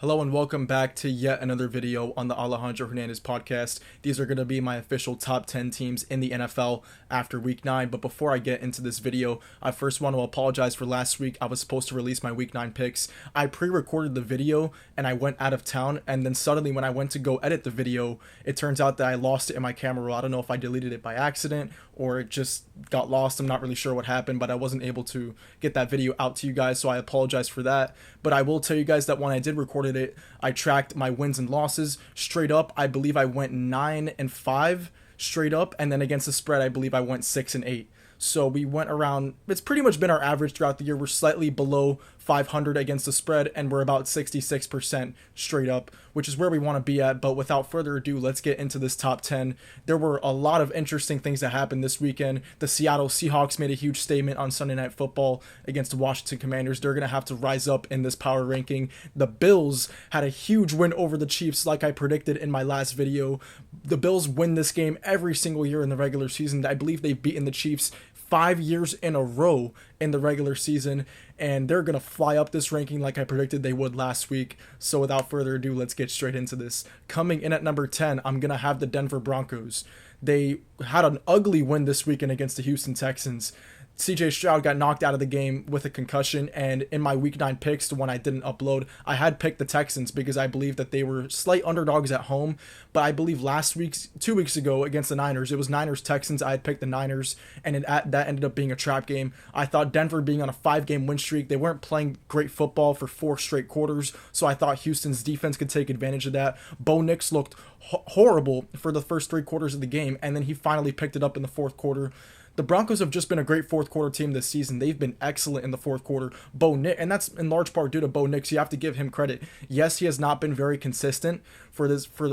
Hello and welcome back to yet another video on the Alejandro Hernandez podcast. These are going to be my official top 10 teams in the NFL after week 9. But before I get into this video, I first want to apologize for last week. I was supposed to release my week 9 picks. I pre-recorded the video and I went out of town. And then suddenly when I went to go edit the video, it turns out that I lost it in my camera roll. I don't know if I deleted it by accident or it just got lost. I'm not really sure what happened, but I wasn't able to get that video out to you guys. So I apologize for that. But I will tell you guys that when I did record it, I tracked my wins and losses straight up. I believe I went 9-5 straight up, and then against the spread I believe I went 6-8. So we went around, it's pretty much been our average throughout the year. We're slightly below 500 against the spread, and we're about 66% straight up, which is where we want to be at. But without further ado, let's get into this top 10. There were a lot of interesting things that happened this weekend. The Seattle Seahawks made a huge statement on Sunday Night Football against the Washington Commanders. They're going to have to rise up in this power ranking. The Bills had a huge win over the Chiefs, like I predicted in my last video. The Bills win this game every single year in the regular season. I believe they've beaten the Chiefs 5 years in a row in the regular season, and they're going to fly up this ranking like I predicted they would last week. So without further ado, let's get straight into this. Coming in at number 10, I'm going to have the Denver Broncos. They had an ugly win this weekend against the Houston Texans. CJ Stroud got knocked out of the game with a concussion, and in my week 9 picks, the one I didn't upload, I had picked the Texans because I believe that they were slight underdogs at home. But I believe 2 weeks ago against the Niners, it was Niners-Texans. I had picked the Niners, and that ended up being a trap game. I thought Denver being on a 5-game win streak, they weren't playing great football for 4 straight quarters, so I thought Houston's defense could take advantage of that. Bo Nix looked horrible for the first 3 quarters of the game, and then he finally picked it up in the fourth quarter. The Broncos have just been a great fourth quarter team this season. They've been excellent in the fourth quarter. Bo Nix, and that's in large part due to Bo Nix. You have to give him credit. Yes, he has not been very consistent for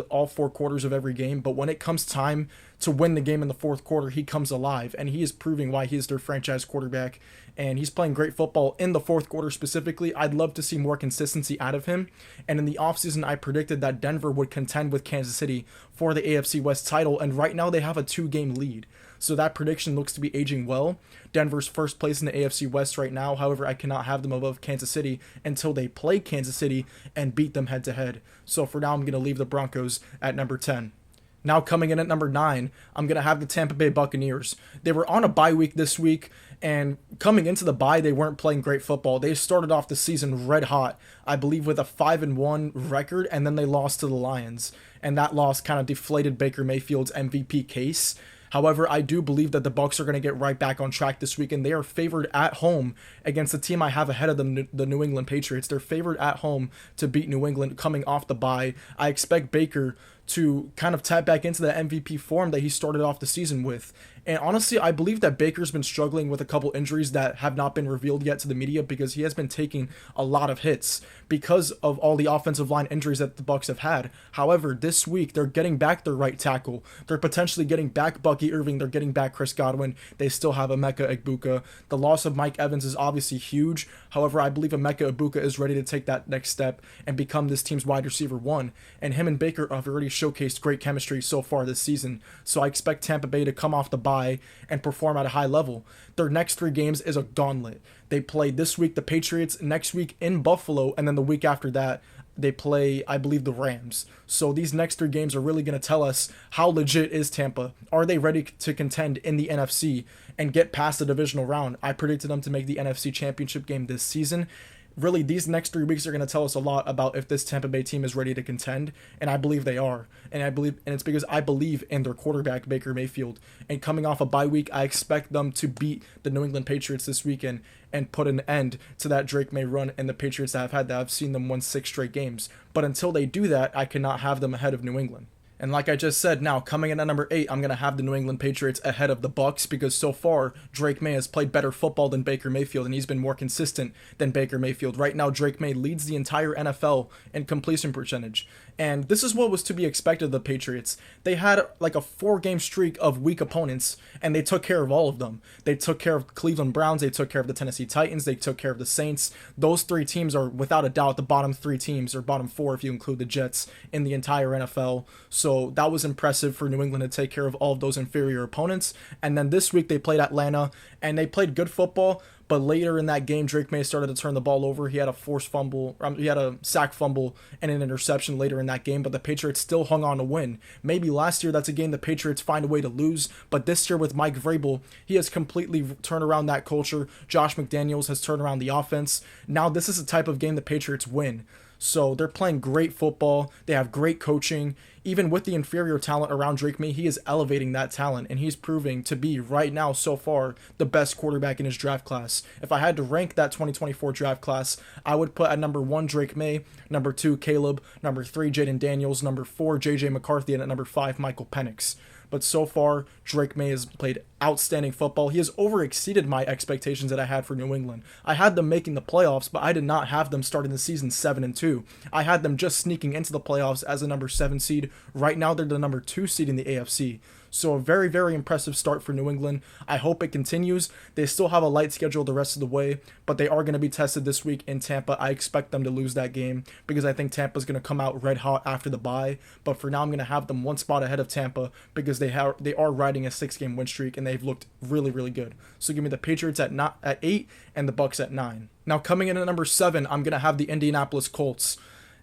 all 4 quarters of every game, but when it comes time to win the game in the fourth quarter, he comes alive, and he is proving why he is their franchise quarterback, and he's playing great football in the fourth quarter specifically. I'd love to see more consistency out of him, and in the offseason, I predicted that Denver would contend with Kansas City for the AFC West title, and right now they have a 2-game lead. So that prediction looks to be aging well. Denver's first place in the AFC West right now. However, I cannot have them above Kansas City until they play Kansas City and beat them head-to-head. So for now, I'm going to leave the Broncos at number 10. Now coming in at number 9, I'm going to have the Tampa Bay Buccaneers. They were on a bye week this week, and coming into the bye, they weren't playing great football. They started off the season red hot, I believe with a 5-1 record, and then they lost to the Lions. And that loss kind of deflated Baker Mayfield's MVP case. However, I do believe that the Bucs are going to get right back on track this week, and they are favored at home against the team I have ahead of them, the New England Patriots. They're favored at home to beat New England coming off the bye. I expect Baker to kind of tap back into the MVP form that he started off the season with. And honestly, I believe that Baker's been struggling with a couple injuries that have not been revealed yet to the media because he has been taking a lot of hits because of all the offensive line injuries that the Bucs have had. However, this week, they're getting back their right tackle. They're potentially getting back Bucky Irving. They're getting back Chris Godwin. They still have Emeka Egbuka. The loss of Mike Evans is obviously huge. However, I believe Emeka Egbuka is ready to take that next step and become this team's wide receiver 1. And him and Baker have already showcased great chemistry so far this season. So I expect Tampa Bay to come off the bye and perform at a high level. Their next 3 games is a gauntlet. They play this week the Patriots, next week in Buffalo, and then the week after that they play, I believe, the Rams. So these next 3 games are really going to tell us how legit is Tampa. Are they ready to contend in the NFC and get past the divisional round? I predicted them to make the NFC Championship game this season. Really, these next 3 weeks are going to tell us a lot about if this Tampa Bay team is ready to contend, and I believe they are. And it's because I believe in their quarterback, Baker Mayfield. And coming off a bye week, I expect them to beat the New England Patriots this weekend and put an end to that Drake May run and the Patriots that I've seen them win 6 straight games. But until they do that, I cannot have them ahead of New England. And like I just said, now coming in at number 8, I'm going to have the New England Patriots ahead of the Bucs because so far Drake May has played better football than Baker Mayfield, and he's been more consistent than Baker Mayfield. Right now, Drake May leads the entire NFL in completion percentage. And this is what was to be expected of the Patriots. They had like a 4-game streak of weak opponents, and they took care of all of them. They took care of Cleveland Browns, they took care of the Tennessee Titans, they took care of the Saints. Those 3 teams are without a doubt the bottom 3 teams, or bottom 4 if you include the Jets, in the entire NFL. So that was impressive for New England to take care of all of those inferior opponents. And then this week they played Atlanta, and they played good football, But later in that game, Drake May started to turn the ball over. He had a forced fumble, he had a sack fumble and an interception later in that game, but the Patriots still hung on to win. Maybe last year that's a game the Patriots find a way to lose, but this year with Mike Vrabel, he has completely turned around that culture. Josh McDaniels has turned around the offense. Now this is the type of game the Patriots win. So they're playing great football. They have great coaching. Even with the inferior talent around Drake May, he is elevating that talent, and he's proving to be, right now, so far, the best quarterback in his draft class. If I had to rank that 2024 draft class, I would put at number 1, Drake May, number 2, Caleb, number 3, Jaden Daniels, number 4, JJ McCarthy, and at number 5, Michael Penix. But so far, Drake May has played outstanding football. He has overexceeded my expectations that I had for New England. I had them making the playoffs, but I did not have them starting the season 7-2. I had them just sneaking into the playoffs as a number 7 seed. Right now, they're the number 2 seed in the AFC. So a very, very impressive start for New England. I hope it continues. They still have a light schedule the rest of the way, but they are going to be tested this week in Tampa. I expect them to lose that game because I think Tampa's going to come out red hot after the bye. But for now, I'm going to have them one spot ahead of Tampa because they are riding a 6-game win streak and they've looked really, really good. So give me the Patriots at 8 and the Bucks at 9. Now coming in at number 7, I'm going to have the Indianapolis Colts.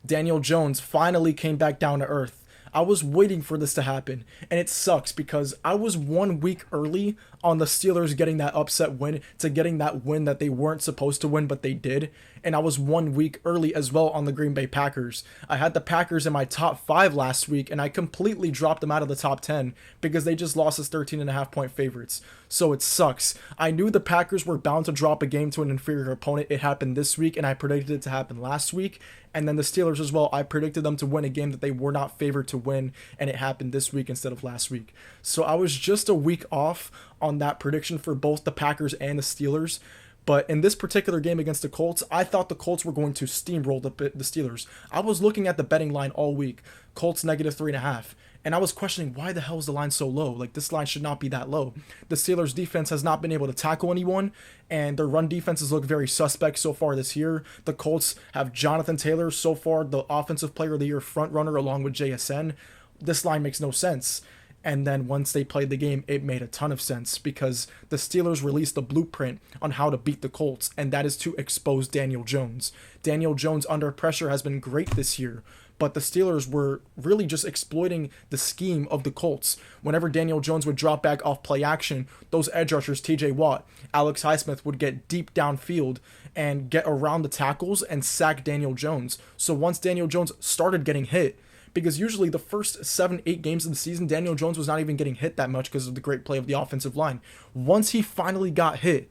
Daniel Jones finally came back down to earth. I was waiting for this to happen, and it sucks because I was 1 week early on the Steelers getting that upset win to getting that win that they weren't supposed to win, but they did. And I was 1 week early as well on the Green Bay Packers. I had the Packers in my top 5 last week, and I completely dropped them out of the top 10 because they just lost as 13.5-point favorites. So it sucks. I knew the Packers were bound to drop a game to an inferior opponent. It happened this week, and I predicted it to happen last week. And then the Steelers as well, I predicted them to win a game that they were not favored to win, and it happened this week instead of last week. So I was just a week off on that prediction for both the Packers and the Steelers. But in this particular game against the Colts, I thought the Colts were going to steamroll the Steelers. I was looking at the betting line all week, Colts -3.5. And I was questioning, why the hell is the line so low? Like, this line should not be that low. The Steelers' defense has not been able to tackle anyone, and their run defenses look very suspect so far this year. The Colts have Jonathan Taylor, so far the Offensive Player of the Year frontrunner, along with JSN. This line makes no sense. And then once they played the game, it made a ton of sense because the Steelers released the blueprint on how to beat the Colts, and that is to expose Daniel Jones. Daniel Jones under pressure has been great this year, but the Steelers were really just exploiting the scheme of the Colts. Whenever Daniel Jones would drop back off play action, those edge rushers, TJ Watt, Alex Highsmith, would get deep downfield and get around the tackles and sack Daniel Jones. So once Daniel Jones started getting hit, because usually the first 7-8 games of the season, Daniel Jones was not even getting hit that much because of the great play of the offensive line. Once he finally got hit,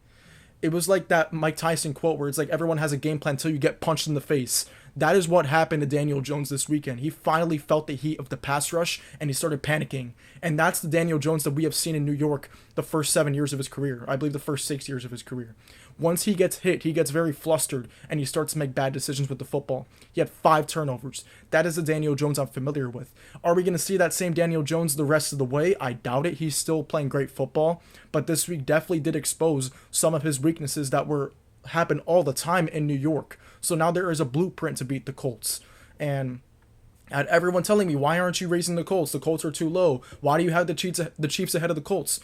it was like that Mike Tyson quote where it's like everyone has a game plan until you get punched in the face. That is what happened to Daniel Jones this weekend. He finally felt the heat of the pass rush and he started panicking. And that's the Daniel Jones that we have seen in New York the first 7 years of his career. I believe the first 6 years of his career. Once he gets hit, he gets very flustered and he starts to make bad decisions with the football. He had 5 turnovers. That is the Daniel Jones I'm familiar with. Are we going to see that same Daniel Jones the rest of the way? I doubt it. He's still playing great football. But this week definitely did expose some of his weaknesses that happen all the time in New York. So now there is a blueprint to beat the Colts. And I had everyone telling me, why aren't you raising the Colts? The Colts are too low. Why do you have the Chiefs ahead of the Colts?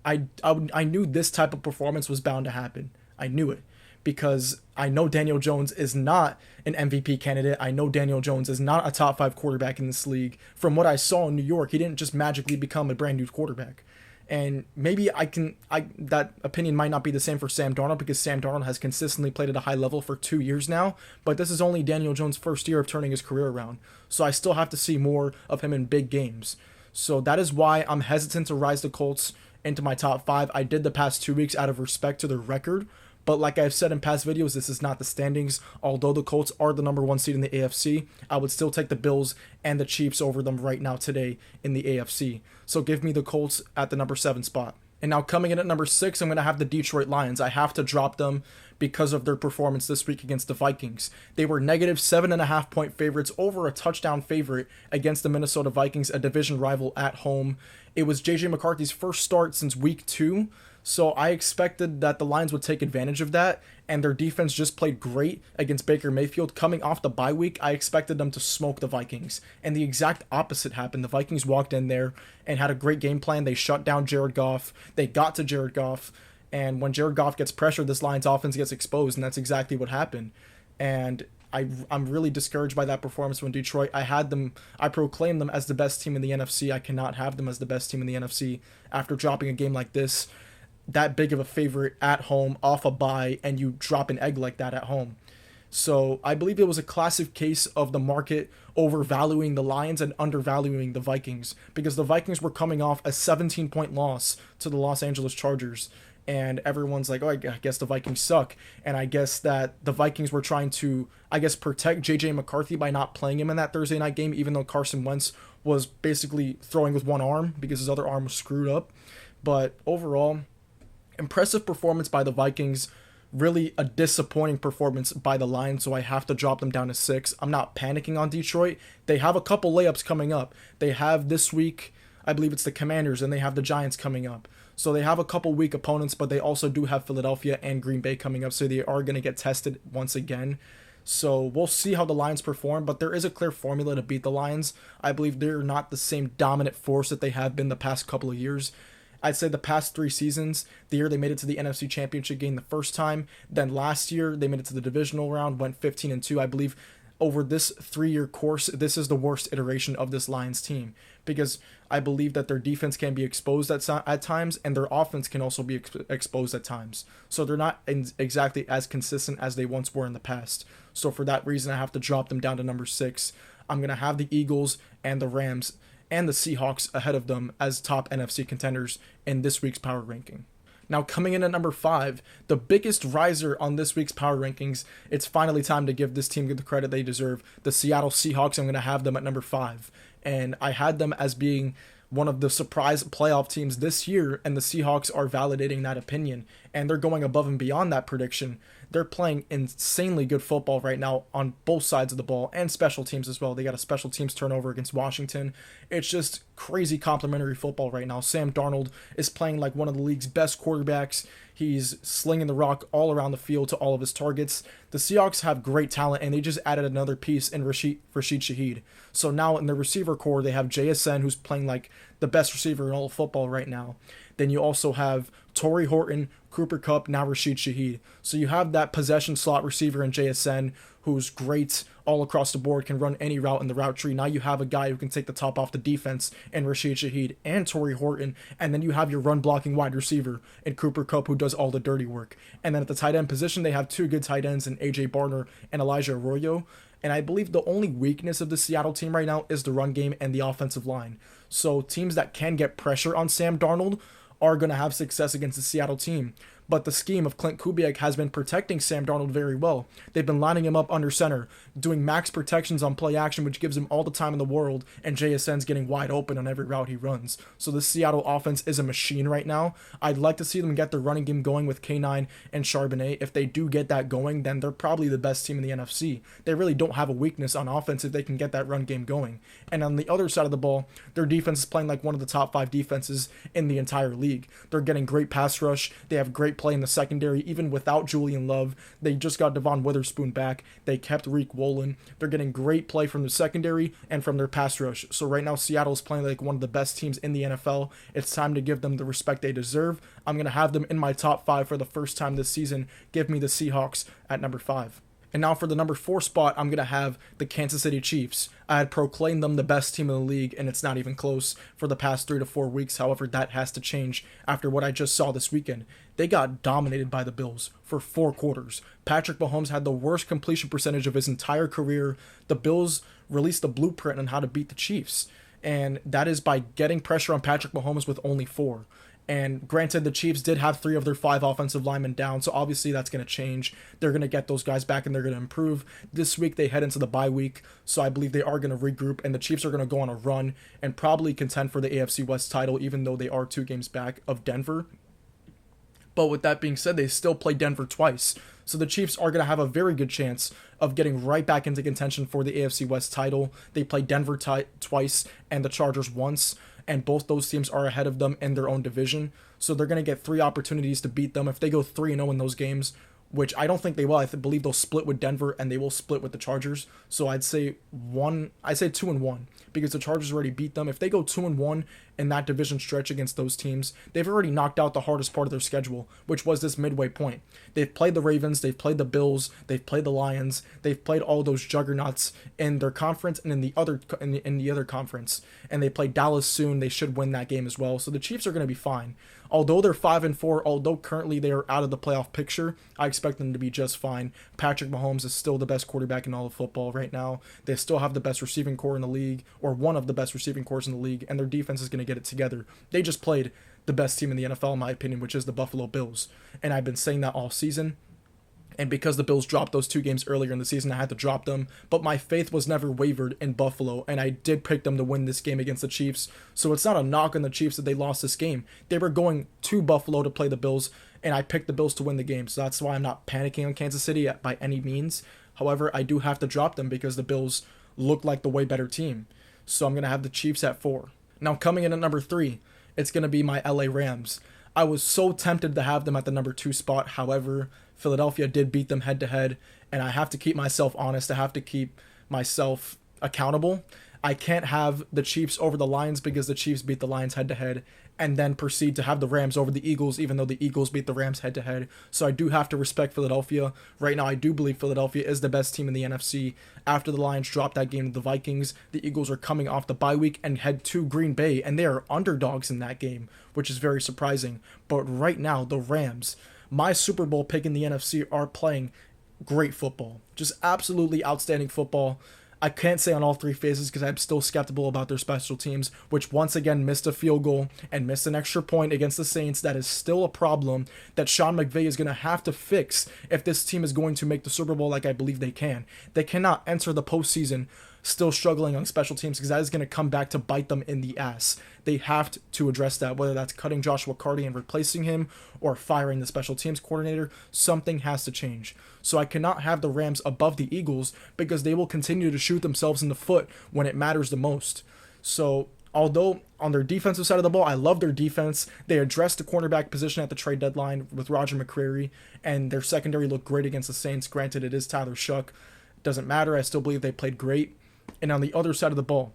I knew this type of performance was bound to happen. I knew it because I know Daniel Jones is not an MVP candidate. I know Daniel Jones is not a top 5 quarterback in this league. From what I saw in New York, he didn't just magically become a brand new quarterback. And maybe that opinion might not be the same for Sam Darnold because Sam Darnold has consistently played at a high level for 2 years now, but this is only Daniel Jones' first year of turning his career around. So I still have to see more of him in big games. So that is why I'm hesitant to rise the Colts into my top 5. I did the past 2 weeks out of respect to their record, but like I've said in past videos, this is not the standings. Although the Colts are the number 1 seed in the AFC, I would still take the Bills and the Chiefs over them right now today in the AFC. So give me the Colts at the number 7 spot. And now coming in at number 6, I'm going to have the Detroit Lions. I have to drop them because of their performance this week against the Vikings. They were -7.5-point favorites over a touchdown favorite against the Minnesota Vikings, a division rival at home. It was JJ McCarthy's first start since week 2. So I expected that the Lions would take advantage of that, and their defense just played great against Baker Mayfield. Coming off the bye week, I expected them to smoke the Vikings, and the exact opposite happened. The Vikings walked in there and had a great game plan. They shut down Jared Goff. They got to Jared Goff, And when Jared Goff gets pressured, this Lions offense gets exposed, and that's exactly what happened. And I'm really discouraged by that performance when Detroit. I proclaimed them as the best team in the NFC. I cannot have them as the best team in the NFC after dropping a game like this, that big of a favorite at home, off a bye, and you drop an egg like that at home. So I believe it was a classic case of the market overvaluing the Lions and undervaluing the Vikings, because the Vikings were coming off a 17-point loss to the Los Angeles Chargers. And everyone's like, oh, I guess the Vikings suck. And I guess that the Vikings were trying to, protect J.J. McCarthy by not playing him in that Thursday night game, even though Carson Wentz was basically throwing with one arm because his other arm was screwed up. But overall, impressive performance by the Vikings. Really a disappointing performance by the Lions, so I have to drop them down to 6. I'm not panicking on Detroit. They have a couple layups coming up. They have this week, I believe it's the Commanders, and they have the Giants coming up. So they have a couple weak opponents, but they also do have Philadelphia and Green Bay coming up, so they are going to get tested once again. So we'll see how the Lions perform, but there is a clear formula to beat the Lions. I believe they're not the same dominant force that they have been the past couple of years. I'd say the past 3 seasons, the year they made it to the NFC Championship game the first time, then last year they made it to the divisional round, went 15-2. I believe over this 3-year course, this is the worst iteration of this Lions team, because I believe that their defense can be exposed at times, and their offense can also be exposed at times. So they're not exactly as consistent as they once were in the past. So for that reason, I have to drop them down to number 6. I'm going to have the Eagles and the Rams and the Seahawks ahead of them as top NFC contenders in this week's power ranking. Now, coming in at number 5, the biggest riser on this week's power rankings, it's finally time to give this team the credit they deserve. The Seattle Seahawks, I'm going to have them at number 5. And I had them as being one of the surprise playoff teams this year, and the Seahawks are validating that opinion. And they're going above and beyond that prediction. They're playing insanely good football right now on both sides of the ball, and special teams as well. They got a special teams turnover against Washington. It's just crazy complimentary football right now. Sam Darnold is playing like one of the league's best quarterbacks. He's slinging the rock all around the field to all of his targets. The Seahawks have great talent, and they just added another piece in Rashid Shaheed. So now in the receiver core, they have JSN, who's playing like the best receiver in all of football right now. Then you also have Torrey Horton, Cooper Kupp, now Rashid Shaheed. So you have that possession slot receiver in JSN, who's great all across the board, can run any route in the route tree. Now you have a guy who can take the top off the defense in Rashid Shaheed and Torrey Horton. And then you have your run blocking wide receiver in Cooper Kupp, who does all the dirty work. And then at the tight end position, they have 2 good tight ends in AJ Barner and Elijah Arroyo. And I believe the only weakness of the Seattle team right now is the run game and the offensive line. So teams that can get pressure on Sam Darnold are going to have success against the Seattle team. But the scheme of Clint Kubiak has been protecting Sam Darnold very well. They've been lining him up under center, doing max protections on play action, which gives him all the time in the world, and JSN's getting wide open on every route he runs. So the Seattle offense is a machine right now. I'd like to see them get their running game going with K9 and Charbonnet. If they do get that going, then they're probably the best team in the NFC. They really don't have a weakness on offense if they can get that run game going. And on the other side of the ball, their defense is playing like one of the top 5 defenses in the entire league. They're getting great pass rush. They have great play in the secondary, even without Julian Love. They just got Devon Witherspoon back. They kept Reek Woolen. They're getting great play from the secondary and from their pass rush. So right now, Seattle's playing like one of the best teams in the NFL. It's time to give them the respect they deserve. I'm going to have them in my top 5 for the first time this season. Give me the Seahawks at number 5. And now for the number 4 spot, I'm going to have the Kansas City Chiefs. I had proclaimed them the best team in the league, and it's not even close for the past 3 to 4 weeks. However, that has to change after what I just saw this weekend. They got dominated by the Bills for 4 quarters. Patrick Mahomes had the worst completion percentage of his entire career. The Bills released the blueprint on how to beat the Chiefs, and that is by getting pressure on Patrick Mahomes with only 4. And granted, the Chiefs did have 3 of their 5 offensive linemen down, so obviously that's going to change. They're going to get those guys back, and they're going to improve. This week, they head into the bye week, so I believe they are going to regroup, and the Chiefs are going to go on a run and probably contend for the AFC West title, even though they are 2 games back of Denver. But with that being said, they still play Denver twice, so the Chiefs are going to have a very good chance of getting right back into contention for the AFC West title. They play Denver twice and the Chargers once, and both those teams are ahead of them in their own division. So they're going to get 3 opportunities to beat them. If they go 3-0 in those games, which I don't think they will. Believe they'll split with Denver and they will split with the Chargers. So I'd say 2-1 because the Chargers already beat them. If they go 2-1 in that division stretch against those teams, they've already knocked out the hardest part of their schedule, which was this midway point. They've played the Ravens, they've played the Bills, they've played the Lions, they've played all those juggernauts in their conference and in the other conference, and they play Dallas soon. They should win that game as well. So the Chiefs are going to be fine. Although they're 5-4, although currently they are out of the playoff picture, I expect them to be just fine. Patrick Mahomes is still the best quarterback in all of football right now. They still have the best receiving core in the league, or one of the best receiving cores in the league, and their defense is going to get it together. They just played the best team in the NFL, in my opinion, which is the Buffalo Bills. And I've been saying that all season. And because the Bills dropped those 2 games earlier in the season, I had to drop them. But my faith was never wavered in Buffalo, and I did pick them to win this game against the Chiefs. So it's not a knock on the Chiefs that they lost this game. They were going to Buffalo to play the Bills, and I picked the Bills to win the game. So that's why I'm not panicking on Kansas City by any means. However, I do have to drop them because the Bills look like the way better team. So I'm going to have the Chiefs at 4. Now coming in at number 3, it's going to be my LA Rams. I was so tempted to have them at the number 2 spot. However, Philadelphia did beat them head-to-head, and I have to keep myself honest. I have to keep myself accountable. I can't have the Chiefs over the Lions because the Chiefs beat the Lions head-to-head, and then proceed to have the Rams over the Eagles, even though the Eagles beat the Rams head-to-head. So I do have to respect Philadelphia. Right now, I do believe Philadelphia is the best team in the NFC. After the Lions dropped that game to the Vikings, the Eagles are coming off the bye week and head to Green Bay, and they are underdogs in that game, which is very surprising. But right now, the Rams, my Super Bowl pick in the NFC, are playing great football. Just absolutely outstanding football. I can't say on all 3 phases because I'm still skeptical about their special teams, which once again missed a field goal and missed an extra point against the Saints. That is still a problem that Sean McVay is going to have to fix if this team is going to make the Super Bowl like I believe they can. They cannot enter the postseason still struggling on special teams because that is going to come back to bite them in the ass. They have to address that, whether that's cutting Joshua Carty and replacing him or firing the special teams coordinator. Something has to change. So I cannot have the Rams above the Eagles because they will continue to shoot themselves in the foot when it matters the most. So although on their defensive side of the ball, I love their defense. They addressed the cornerback position at the trade deadline with Roger McCreary, and their secondary looked great against the Saints. Granted, it is Tyler Shuck. Doesn't matter. I still believe they played great. And on the other side of the ball,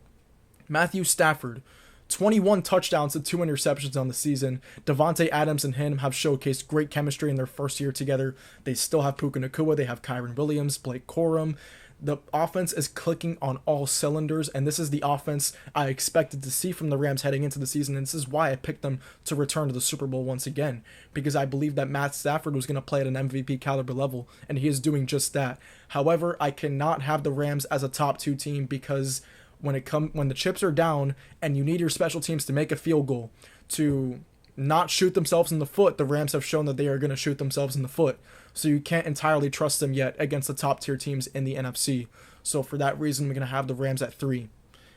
Matthew Stafford, 21 touchdowns to 2 interceptions on the season. Devontae Adams and him have showcased great chemistry in their first year together. They still have Puka Nacua. They have Kyron Williams, Blake Corum. The offense is clicking on all cylinders, and this is the offense I expected to see from the Rams heading into the season, and this is why I picked them to return to the Super Bowl once again, because I believe that Matt Stafford was going to play at an MVP caliber level, and he is doing just that. However, I cannot have the Rams as a top 2 team because when the chips are down and you need your special teams to make a field goal to not shoot themselves in the foot, the Rams have shown that they are going to shoot themselves in the foot. So you can't entirely trust them yet against the top tier teams in the NFC. So for that reason, we're going to have the Rams at 3.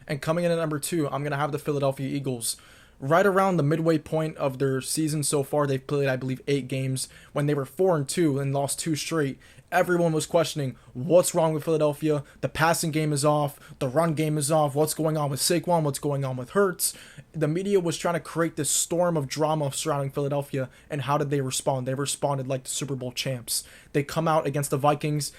And coming in at number 2, I'm going to have the Philadelphia Eagles. Right around the midway point of their season so far, they've played, I believe, 8 games. When they were 4-2 and lost 2 straight, everyone was questioning what's wrong with Philadelphia. The passing game is off. The run game is off. What's going on with Saquon? What's going on with Hurts? The media was trying to create this storm of drama surrounding Philadelphia. And how did they respond? They responded like the Super Bowl champs. They come out against the Vikings.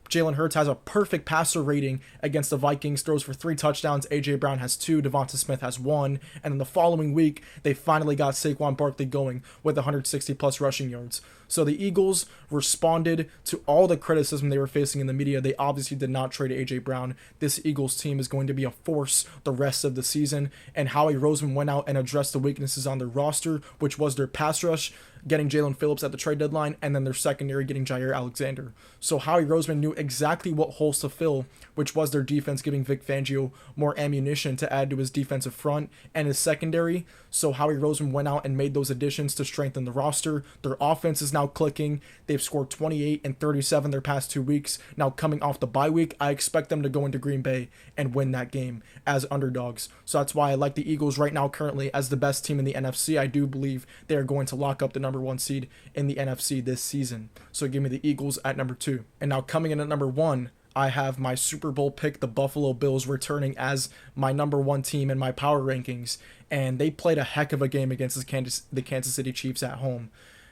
Jalen Hurts has a perfect passer rating against the Vikings, throws for 3 touchdowns. A.J. Brown has 2, Devonta Smith has 1, and then the following week, they finally got Saquon Barkley going with 160-plus rushing yards. So the Eagles responded to all the criticism they were facing in the media. They obviously did not trade A.J. Brown. This Eagles team is going to be a force the rest of the season, and Howie Roseman went out and addressed the weaknesses on their roster, which was their pass rush, getting Jalen Phillips at the trade deadline, and then their secondary getting Jair Alexander. So Howie Roseman knew exactly what holes to fill, which was their defense, giving Vic Fangio more ammunition to add to his defensive front and his secondary. So Howie Roseman went out and made those additions to strengthen the roster. Their offense is now clicking. They've scored 28 and 37 their past 2 weeks. Now coming off the bye week, I expect them to go into Green Bay and win that game as underdogs. So that's why I like the Eagles right now currently as the best team in the NFC. I do believe they are going to lock up the number 1 seed in the NFC this season. So give me the Eagles at number 2. And now coming in at number 1, I have my Super Bowl pick, the Buffalo Bills, returning as my number 1 team in my power rankings. And they played a heck of a game against the Kansas City Chiefs at home.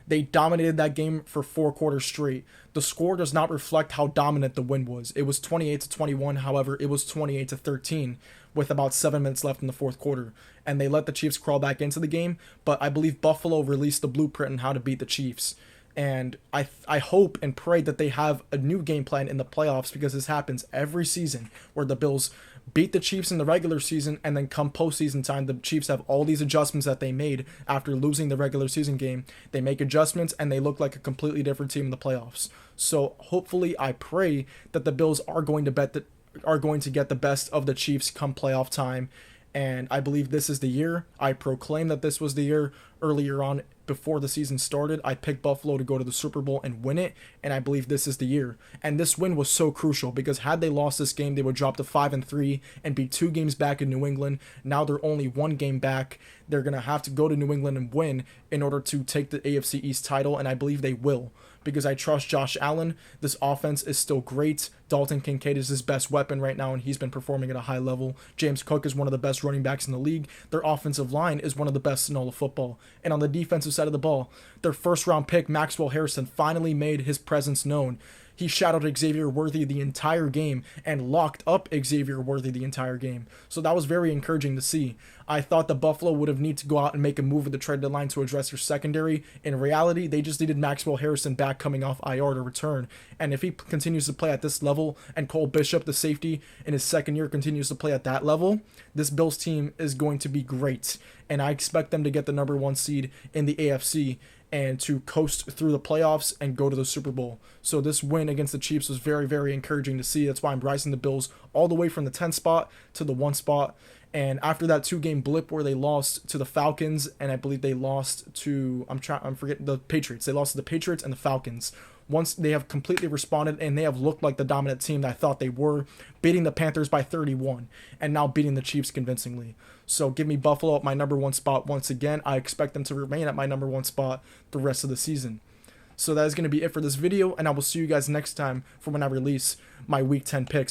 They dominated that game for 4 quarters straight. The score does not reflect how dominant the win was. It was 28-21. However, it was 28-13 with about 7 minutes left in the fourth quarter, and they let the Chiefs crawl back into the game. But I believe Buffalo released the blueprint on how to beat the Chiefs. And I hope and pray that they have a new game plan in the playoffs, because this happens every season where the Bills beat the Chiefs in the regular season, and then come postseason time, the Chiefs have all these adjustments that they made after losing the regular season game. They make adjustments and they look like a completely different team in the playoffs. So hopefully, I pray that the Bills are going to get the best of the Chiefs come playoff time. And I believe this is the year. I proclaim that this was the year. Earlier on, before the season started, I picked Buffalo to go to the Super Bowl and win it, and I believe this is the year. And this win was so crucial, because had they lost this game, they would drop to 5-3 and be 2 games back in New England. Now they're only 1 game back. They're going to have to go to New England and win in order to take the AFC East title, and I believe they will, because I trust Josh Allen. This offense is still great. Dalton Kincaid is his best weapon right now, and he's been performing at a high level. James Cook is one of the best running backs in the league. Their offensive line is one of the best in all of football. And on the defensive side of the ball, their first-round pick, Maxwell Harrison, finally made his presence known. He shadowed Xavier Worthy the entire game and locked up Xavier Worthy the entire game. So that was very encouraging to see. I thought the Buffalo would have needed to go out and make a move at the trade deadline to address their secondary. In reality, they just needed Maxwell Harrison back coming off IR to return. And if he continues to play at this level, and Cole Bishop, the safety, in his second year continues to play at that level, this Bills team is going to be great. And I expect them to get the number 1 seed in the AFC and to coast through the playoffs and go to the Super Bowl. So this win against the Chiefs was very, very encouraging to see. That's why I'm rising the Bills all the way from the 10th spot to the 1 spot. And after that 2-game blip where they lost to the Falcons, and I believe they lost to, I'm forgetting, the Patriots. They lost to the Patriots and the Falcons. Once they have completely responded and they have looked like the dominant team that I thought they were, beating the Panthers by 31 and now beating the Chiefs convincingly. So give me Buffalo at my number 1 spot once again. I expect them to remain at my number 1 spot the rest of the season. So that is going to be it for this video, and I will see you guys next time for when I release my Week 10 picks.